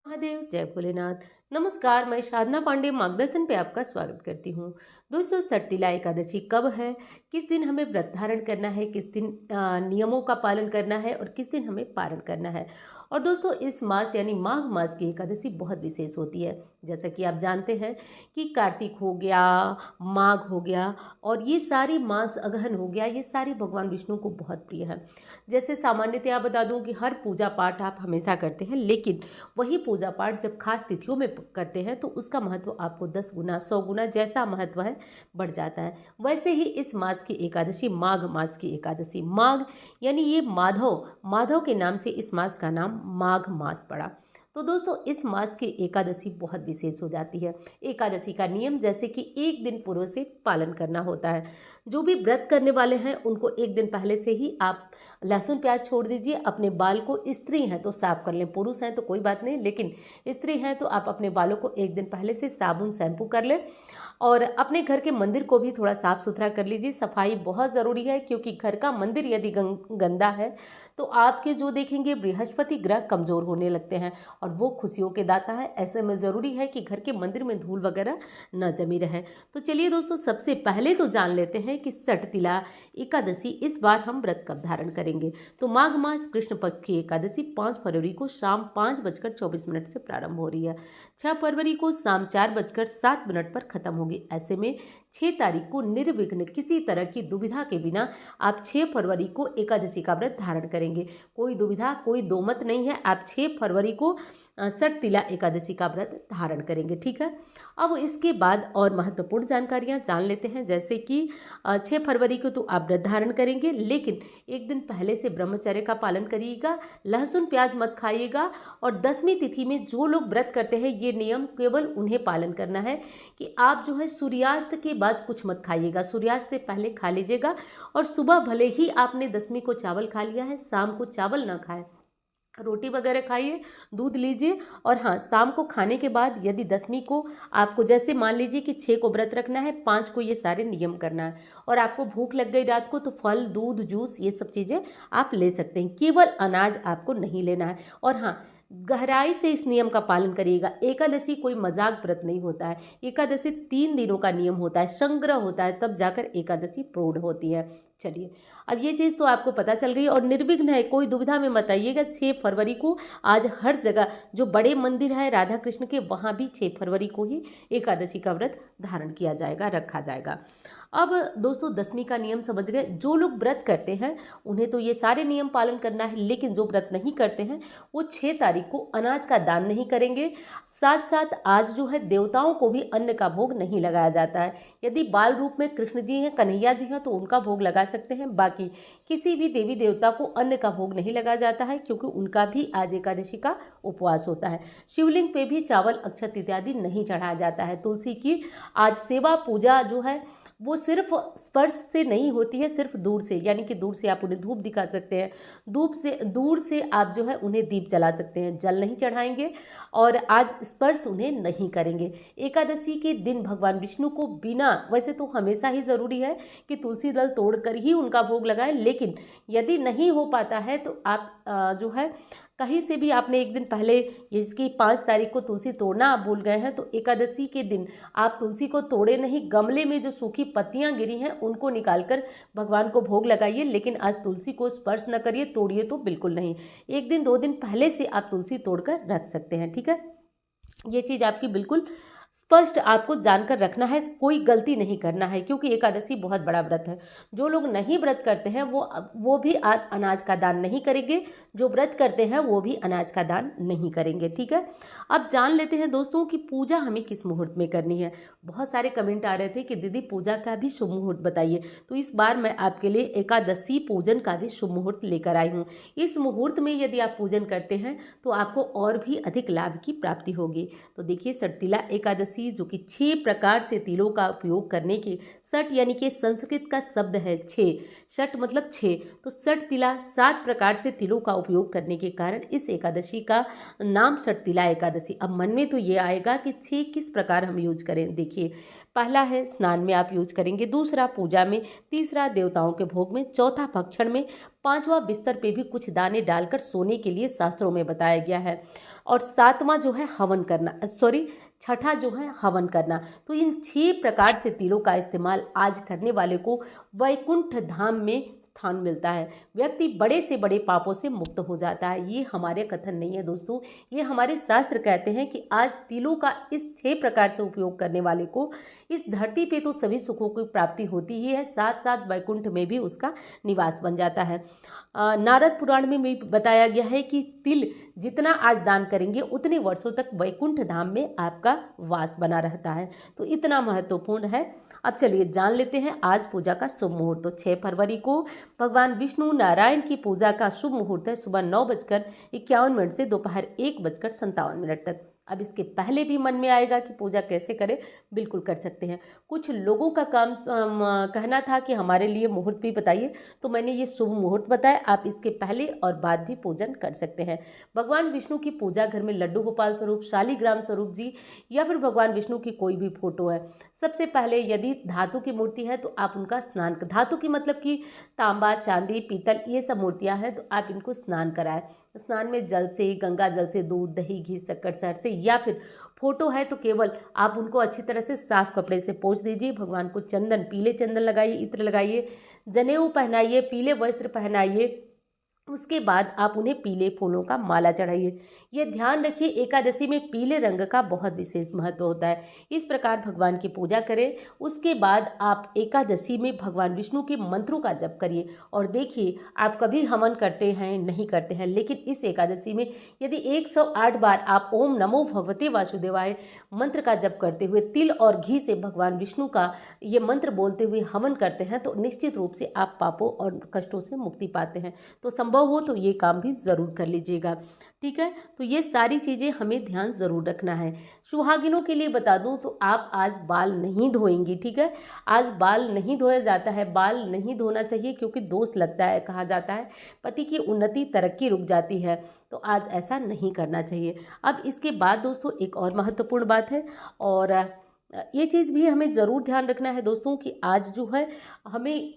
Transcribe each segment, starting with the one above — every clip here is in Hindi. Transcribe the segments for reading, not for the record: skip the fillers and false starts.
महादेव, जय भोलेनाथ। नमस्कार, मैं साधना पांडे मार्गदर्शन पे आपका स्वागत करती हूँ। दोस्तों, सटतिला एकादशी कब है, किस दिन हमें व्रत धारण करना है, किस दिन नियमों का पालन करना है और किस दिन हमें पारण करना है। और दोस्तों, इस मास यानी माघ मास की एकादशी बहुत विशेष होती है। जैसा कि आप जानते हैं कि कार्तिक हो गया, माघ हो गया और ये सारी मास, अगहन हो गया, ये सारी भगवान विष्णु को बहुत प्रिय है। जैसे सामान्यतया बता दूं कि हर पूजा पाठ आप हमेशा करते हैं, लेकिन वही पूजा पाठ जब खास तिथियों में करते हैं तो उसका महत्व आपको 10 गुना 100 गुना जैसा महत्व है बढ़ जाता है। वैसे ही इस मास की एकादशी, माघ मास की एकादशी, माघ यानी ये माधव माधव के नाम से इस मास का नाम माघ मास पड़ा। तो दोस्तों, इस मास की एकादशी बहुत विशेष हो जाती है। एकादशी का नियम जैसे कि एक दिन पूर्व से पालन करना होता है। जो भी व्रत करने वाले हैं उनको एक दिन पहले से ही आप लहसुन प्याज छोड़ दीजिए। अपने बाल को, स्त्री हैं तो साफ कर लें, पुरुष हैं तो कोई बात नहीं, लेकिन स्त्री हैं तो आप अपने बालों को एक दिन पहले से साबुन शैम्पू कर लें और अपने घर के मंदिर को भी थोड़ा साफ सुथरा कर लीजिए। सफाई बहुत ज़रूरी है, क्योंकि घर का मंदिर यदि गंदा है तो आपके जो देखेंगे बृहस्पति ग्रह कमज़ोर होने लगते हैं और वो खुशियों के दाता है। ऐसे में ज़रूरी है कि घर के मंदिर में धूल वगैरह न जमी रहे। तो चलिए दोस्तों, सबसे पहले तो जान लेते हैं कि सटतिला एकादशी इस बार हम व्रत कब धारण करेंगे। तो माघ मास कृष्ण पक्ष की एकादशी 5 फरवरी को शाम 5:24 से प्रारंभ हो रही है। 6 फरवरी को शाम 4:07 पर खत्म होगी। ऐसे में 6 तारीख को निर्विघ्न, किसी तरह की दुविधा के बिना आप 6 फरवरी को एकादशी का व्रत धारण करेंगे। कोई दुविधा, कोई दोमत नहीं है। आप 6 फरवरी को सटतिला एकादशी का व्रत धारण करेंगे, ठीक है। अब इसके बाद और महत्वपूर्ण जानकारियां जान लेते हैं। जैसे कि 6 फरवरी को तो आप व्रत धारण करेंगे, लेकिन एक दिन पहले से ब्रह्मचर्य का पालन करिएगा, लहसुन प्याज मत खाइएगा। और 10वीं तिथि में जो लोग व्रत करते हैं, ये नियम केवल उन्हें पालन करना है कि आप जो है सूर्यास्त के बाद कुछ मत खाइएगा, सूर्यास्त से पहले खा लीजिएगा। और सुबह भले ही आपने 10वीं को चावल खा लिया है, शाम को चावल ना खाएं, रोटी वगैरह खाइए, दूध लीजिए। और हाँ, शाम को खाने के बाद यदि 10वीं को आपको, जैसे मान लीजिए कि 6 को व्रत रखना है, 5 को ये सारे नियम करना है और आपको भूख लग गई रात को, तो फल, दूध, जूस, ये सब चीज़ें आप ले सकते हैं। केवल अनाज आपको नहीं लेना है। और हाँ, गहराई से इस नियम का पालन करिएगा। एकादशी कोई मजाक व्रत नहीं होता है। एकादशी 3 दिनों का नियम होता है, संग्रह होता है, तब जाकर एकादशी पूर्ण होती है। चलिए, अब ये चीज़ तो आपको पता चल गई और निर्विघ्न है, कोई दुविधा में मत आइएगा। 6 फरवरी को आज हर जगह जो बड़े मंदिर है राधा कृष्ण के, वहाँ भी 6 फरवरी को ही एकादशी का व्रत धारण किया जाएगा, रखा जाएगा। अब दोस्तों, 10वीं का नियम समझ गए। जो लोग व्रत करते हैं उन्हें तो ये सारे नियम पालन करना है, लेकिन जो व्रत नहीं करते हैं वो 6 तारीख को अनाज का दान नहीं करेंगे। साथ साथ आज जो है देवताओं को भी अन्न का भोग नहीं लगाया जाता है। यदि बाल रूप में कृष्ण जी हैं, कन्हैया जी हैं, तो उनका भोग लगा सकते हैं। बाकी किसी भी देवी देवता को अन्न का भोग नहीं लगाया जाता है, क्योंकि उनका भी आज एकादशी का उपवास होता है। शिवलिंग पे भी चावल, अक्षत इत्यादि नहीं चढ़ाया जाता है। तुलसी की आज सेवा पूजा जो है वो सिर्फ स्पर्श से नहीं होती है, सिर्फ दूर से, यानी कि दूर से आप उन्हें धूप दिखा सकते हैं, दूर से आप जो है उन्हें दीप जला सकते हैं, जल नहीं चढ़ाएंगे और आज स्पर्श उन्हें नहीं करेंगे। एकादशी के दिन भगवान विष्णु को बिना, वैसे तो हमेशा ही ज़रूरी है कि तुलसी दल तोड़कर ही उनका भोग लगाएं, लेकिन यदि नहीं हो पाता है तो आप जो है कहीं से भी आपने एक दिन पहले, जिसकी 5 तारीख को तुलसी तोड़ना आप भूल गए हैं, तो एकादशी के दिन आप तुलसी को तोड़े नहीं, गमले में जो सूखी पत्तियां गिरी हैं उनको निकालकर भगवान को भोग लगाइए। लेकिन आज तुलसी को स्पर्श न करिए, तोड़िए तो बिल्कुल नहीं। एक दिन 2 दिन पहले से आप तुलसी तोड़कर रख सकते हैं, ठीक है। ये चीज़ आपकी बिल्कुल स्पष्ट आपको जानकर रखना है, कोई गलती नहीं करना है, क्योंकि एकादशी बहुत बड़ा व्रत है। जो लोग नहीं व्रत करते हैं वो भी आज अनाज का दान नहीं करेंगे, जो व्रत करते हैं वो भी अनाज का दान नहीं करेंगे, ठीक है। अब जान लेते हैं दोस्तों कि पूजा हमें किस मुहूर्त में करनी है। बहुत सारे कमेंट आ रहे थे कि दीदी पूजा का भी शुभ मुहूर्त बताइए, तो इस बार मैं आपके लिए एकादशी पूजन का भी शुभ मुहूर्त लेकर आई हूँ। इस मुहूर्त में यदि आप पूजन करते हैं तो आपको और भी अधिक लाभ की प्राप्ति होगी। तो देखिए, सटतिला एकादशी, जो कि 6 प्रकार से तिलों का उपयोग करने की, सट यानी कि संस्कृत का शब्द है 6, सट मतलब 6, तो सटतिला 7 प्रकार से तिलों का उपयोग करने के कारण इस एकादशी का नाम सटतिला एकादशी। अब मन में तो ये आएगा कि 6 किस प्रकार हम यूज करें। देखिए, पहला है स्नान में आप यूज करेंगे, दूसरा पूजा में, तीसरा देवताओं के भोग में, चौथा भक्षण में, पांचवा बिस्तर पे भी कुछ दाने डालकर सोने के लिए शास्त्रों में बताया गया है, और सातवां जो है हवन करना, छठा जो है हवन करना। तो इन 6 प्रकार से तिलों का इस्तेमाल आज करने वाले को वैकुंठ धाम में स्थान मिलता है। व्यक्ति बड़े से बड़े पापों से मुक्त हो जाता है। ये हमारे कथन नहीं है दोस्तों, ये हमारे शास्त्र कहते हैं कि आज तिलों का इस 6 प्रकार से उपयोग करने वाले को इस धरती पे तो सभी सुखों की प्राप्ति होती ही है, साथ साथ वैकुंठ में भी उसका निवास बन जाता है। नारद पुराण में भी बताया गया है कि तिल जितना आज दान करेंगे उतने वर्षों तक वैकुंठ धाम में आपका वास बना रहता है। तो इतना महत्वपूर्ण है। अब चलिए जान लेते हैं आज पूजा का शुभ मुहूर्त। तो 6 फरवरी को भगवान विष्णु नारायण की पूजा का शुभ मुहूर्त है सुबह 9:51 से दोपहर 1:57 तक। अब इसके पहले भी मन में आएगा कि पूजा कैसे करें, बिल्कुल कर सकते हैं। कुछ लोगों का काम कहना था कि हमारे लिए मुहूर्त भी बताइए, तो मैंने ये शुभ मुहूर्त बताया। आप इसके पहले और बाद भी पूजन कर सकते हैं। भगवान विष्णु की पूजा घर में लड्डू गोपाल स्वरूप, शालिग्राम स्वरूप जी या फिर भगवान विष्णु की कोई भी फोटो है। सबसे पहले यदि धातु की मूर्ति है तो आप उनका स्नान, धातु की मतलब कि तांबा, चांदी, पीतल, ये सब मूर्तियां हैं तो आप इनको स्नान कराएं। स्नान में जल से, गंगा जल से, दूध, दही, घी, शक्कर, शहद से, या फिर फोटो है तो केवल आप उनको अच्छी तरह से साफ कपड़े से पोंछ दीजिए। भगवान को चंदन, पीले चंदन लगाइए, इत्र लगाइए, जनेऊ पहनाइए, पीले वस्त्र पहनाइए। उसके बाद आप उन्हें पीले फूलों का माला चढ़ाइए। ये ध्यान रखिए एकादशी में पीले रंग का बहुत विशेष महत्व होता है। इस प्रकार भगवान की पूजा करें। उसके बाद आप एकादशी में भगवान विष्णु के मंत्रों का जप करिए। और देखिए आप कभी हवन करते हैं नहीं करते हैं, लेकिन इस एकादशी में यदि 108 बार आप ओम नमो भगवते वासुदेवाय मंत्र का जप करते हुए तिल और घी से भगवान विष्णु का ये मंत्र बोलते हुए हवन करते हैं तो निश्चित रूप से आप पापों और कष्टों से मुक्ति पाते हैं। तो संभव हो तो ये काम भी ज़रूर कर लीजिएगा, ठीक है। तो ये सारी चीज़ें हमें ध्यान ज़रूर रखना है। सुहागिनों के लिए बता दूं तो आप आज बाल नहीं धोएंगी, ठीक है। आज बाल नहीं धोया जाता है, बाल नहीं धोना चाहिए क्योंकि दोष लगता है, कहा जाता है पति की उन्नति तरक्की रुक जाती है, तो आज ऐसा नहीं करना चाहिए। अब इसके बाद दोस्तों एक और महत्वपूर्ण बात है, और ये चीज़ भी हमें ज़रूर ध्यान रखना है दोस्तों कि आज जो है हमें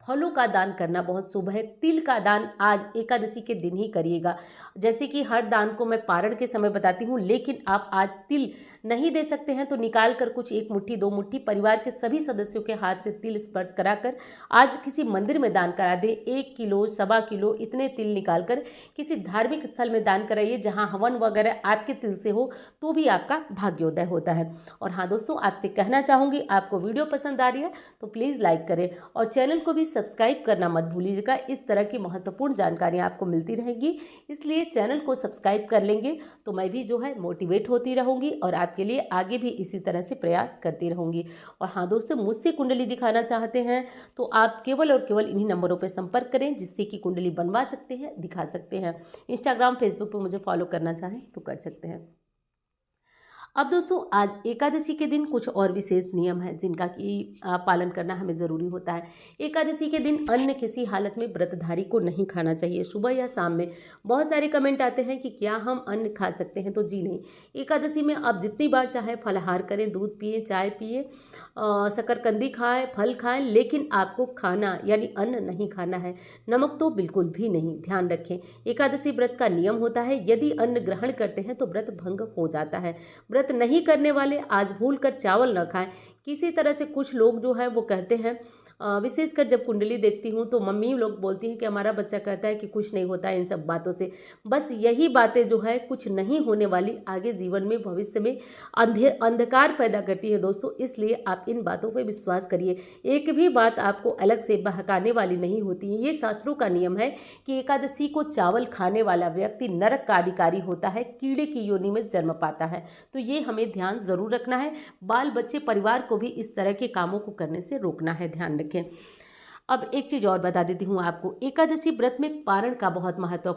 फलों का दान करना बहुत शुभ है। तिल का दान आज एकादशी के दिन ही करिएगा। जैसे कि हर दान को मैं पारण के समय बताती हूँ, लेकिन आप आज तिल नहीं दे सकते हैं तो निकाल कर कुछ 1 मुट्ठी 2 मुट्ठी परिवार के सभी सदस्यों के हाथ से तिल स्पर्श कराकर आज किसी मंदिर में दान करा दे। 1 किलो, 1.25 किलो इतने तिल निकाल कर किसी धार्मिक स्थल में दान कराइए जहाँ हवन वगैरह आपके तिल से हो, तो भी आपका भाग्योदय होता है। और हाँ दोस्तों, आपसे कहना चाहूँगी, आपको वीडियो पसंद आ रही है तो प्लीज़ लाइक करें और चैनल को भी सब्सक्राइब करना मत भूलिएगा। इस तरह की महत्वपूर्ण जानकारियाँ आपको मिलती रहेंगी, इसलिए चैनल को सब्सक्राइब कर लेंगे तो मैं भी जो है मोटिवेट होती रहूँगी और आपके लिए आगे भी इसी तरह से प्रयास करती रहूँगी। और हाँ दोस्तों, मुझसे कुंडली दिखाना चाहते हैं तो आप केवल और केवल इन्हीं नंबरों पर संपर्क करें, जिससे कि कुंडली बनवा सकते हैं, दिखा सकते हैं। इंस्टाग्राम, फेसबुक पर मुझे फॉलो करना चाहें तो कर सकते हैं। अब दोस्तों आज एकादशी के दिन कुछ और विशेष नियम हैं जिनका कि पालन करना हमें ज़रूरी होता है। एकादशी के दिन अन्न किसी हालत में व्रतधारी को नहीं खाना चाहिए। सुबह या शाम में बहुत सारे कमेंट आते हैं कि क्या हम अन्न खा सकते हैं, तो जी नहीं। एकादशी में आप जितनी बार चाहे फलाहार करें, दूध पिए, चाय पिए, शकरकंदी खाएं, फल खाएं, लेकिन आपको खाना यानी अन्न नहीं खाना है। नमक तो बिल्कुल भी नहीं, ध्यान रखें। एकादशी व्रत का नियम होता है, यदि अन्न ग्रहण करते हैं तो व्रत भंग हो जाता है। व्रत नहीं करने वाले आज भूलकर चावल न खाएं। किसी तरह से कुछ लोग जो है वो कहते हैं, विशेषकर जब कुंडली देखती हूँ तो मम्मी लोग बोलती हैं कि हमारा बच्चा कहता है कि कुछ नहीं होता है इन सब बातों से। बस यही बातें जो है कुछ नहीं होने वाली, आगे जीवन में भविष्य में अंधकार पैदा करती है दोस्तों। इसलिए आप इन बातों पर विश्वास करिए, एक भी बात आपको अलग से बहकाने वाली नहीं होती है। ये शास्त्रों का नियम है कि एकादशी को चावल खाने वाला व्यक्ति नरक का अधिकारी होता है, कीड़े की योनि में जन्म पाता है। तो ये हमें ध्यान जरूर रखना है। बाल बच्चे परिवार को भी इस तरह के कामों को करने से रोकना है, ध्यान रखें। अब एक चीज़ और बता देती हूँ आपको, एकादशी व्रत में पारण का बहुत महत्व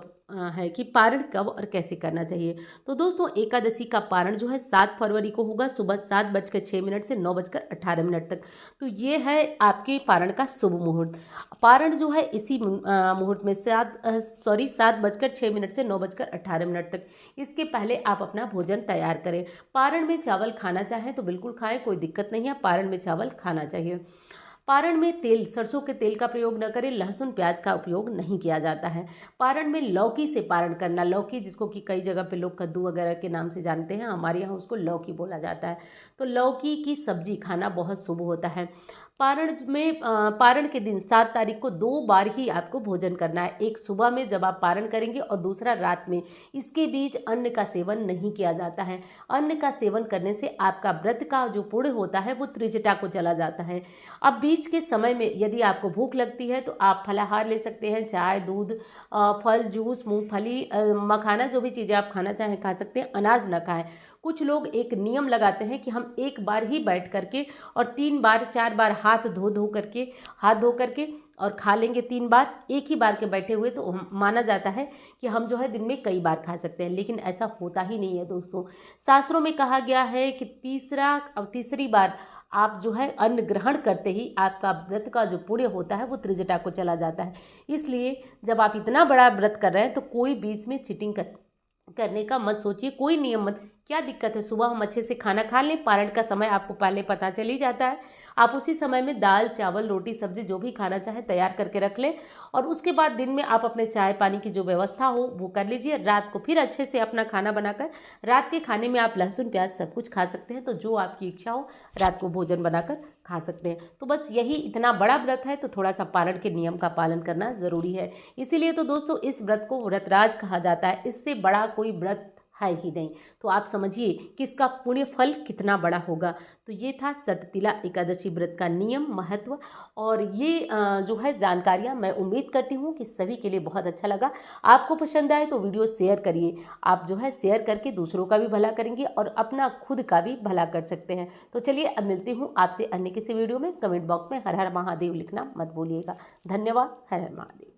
है कि पारण कब और कैसे करना चाहिए। तो दोस्तों एकादशी का पारण जो है 7 फरवरी को होगा, सुबह 7:06 से 9:18 तक। तो ये है आपके पारण का शुभ मुहूर्त। पारण जो है इसी मुहूर्त में 7:06 से 9:18 तक। इसके पहले आप अपना भोजन तैयार करें। पारण में चावल खाना चाहें तो बिल्कुल खाएं, कोई दिक्कत नहीं है, पारण में चावल खाना चाहिए। पारण में तेल, सरसों के तेल का प्रयोग न करें, लहसुन प्याज का उपयोग नहीं किया जाता है। पारण में लौकी से पारण करना, लौकी जिसको कि कई जगह पे लोग कद्दू वगैरह के नाम से जानते हैं, हमारे यहाँ उसको लौकी बोला जाता है। तो लौकी की सब्जी खाना बहुत शुभ होता है। पारण के दिन 7 तारीख को 2 बार ही आपको भोजन करना है, एक सुबह में जब आप पारण करेंगे और दूसरा रात में। इसके बीच अन्न का सेवन नहीं किया जाता है। अन्न का सेवन करने से आपका व्रत का जो पुण्य होता है वो त्रिजटा को चला जाता है। अब बीच के समय में यदि आपको भूख लगती है तो आप फलाहार ले सकते हैं, चाय, दूध, फल, जूस, मूंगफली, मखाना, जो भी चीज़ें आप खाना चाहें खा सकते हैं, अनाज न खाएं। कुछ लोग एक नियम लगाते हैं कि हम एक बार ही बैठ करके और 3 बार 4 बार हाथ धो करके और खा लेंगे 3 बार एक ही बार के बैठे हुए, तो माना जाता है कि हम जो है दिन में कई बार खा सकते हैं, लेकिन ऐसा होता ही नहीं है दोस्तों। शास्त्रों में कहा गया है कि तीसरी बार आप जो है अन्न ग्रहण करते ही आपका व्रत का जो पुण्य होता है वो त्रिजटा को चला जाता है। इसलिए जब आप इतना बड़ा व्रत कर रहे हैं तो कोई बीच में चीटिंग करने का मत सोचिए, कोई नियम मत। क्या दिक्कत है, सुबह हम अच्छे से खाना खा लें, पारण का समय आपको पहले पता चल ही जाता है, आप उसी समय में दाल, चावल, रोटी, सब्जी जो भी खाना चाहें तैयार करके रख लें और उसके बाद दिन में आप अपने चाय पानी की जो व्यवस्था हो वो कर लीजिए। रात को फिर अच्छे से अपना खाना बनाकर, रात के खाने में आप लहसुन प्याज सब कुछ खा सकते हैं, तो जो आपकी इच्छा हो रात को भोजन बनाकर खा सकते हैं। तो बस यही, इतना बड़ा व्रत है तो थोड़ा सा पारण के नियम का पालन करना ज़रूरी है। इसीलिए तो दोस्तों इस व्रत को व्रतराज कहा जाता है, इससे बड़ा कोई व्रत है ही नहीं। तो आप समझिए कि इसका पुण्य फल कितना बड़ा होगा। तो ये था सटतिला एकादशी व्रत का नियम, महत्व, और ये जो है जानकारियाँ मैं उम्मीद करती हूँ कि सभी के लिए बहुत अच्छा लगा। आपको पसंद आए तो वीडियो शेयर करिए, आप जो है शेयर करके दूसरों का भी भला करेंगे और अपना खुद का भी भला कर सकते हैं। तो चलिए अब मिलती हूँ आपसे अन्य किसी वीडियो में। कमेंट बॉक्स में हर हर महादेव लिखना मत भूलिएगा। धन्यवाद। हर हर महादेव।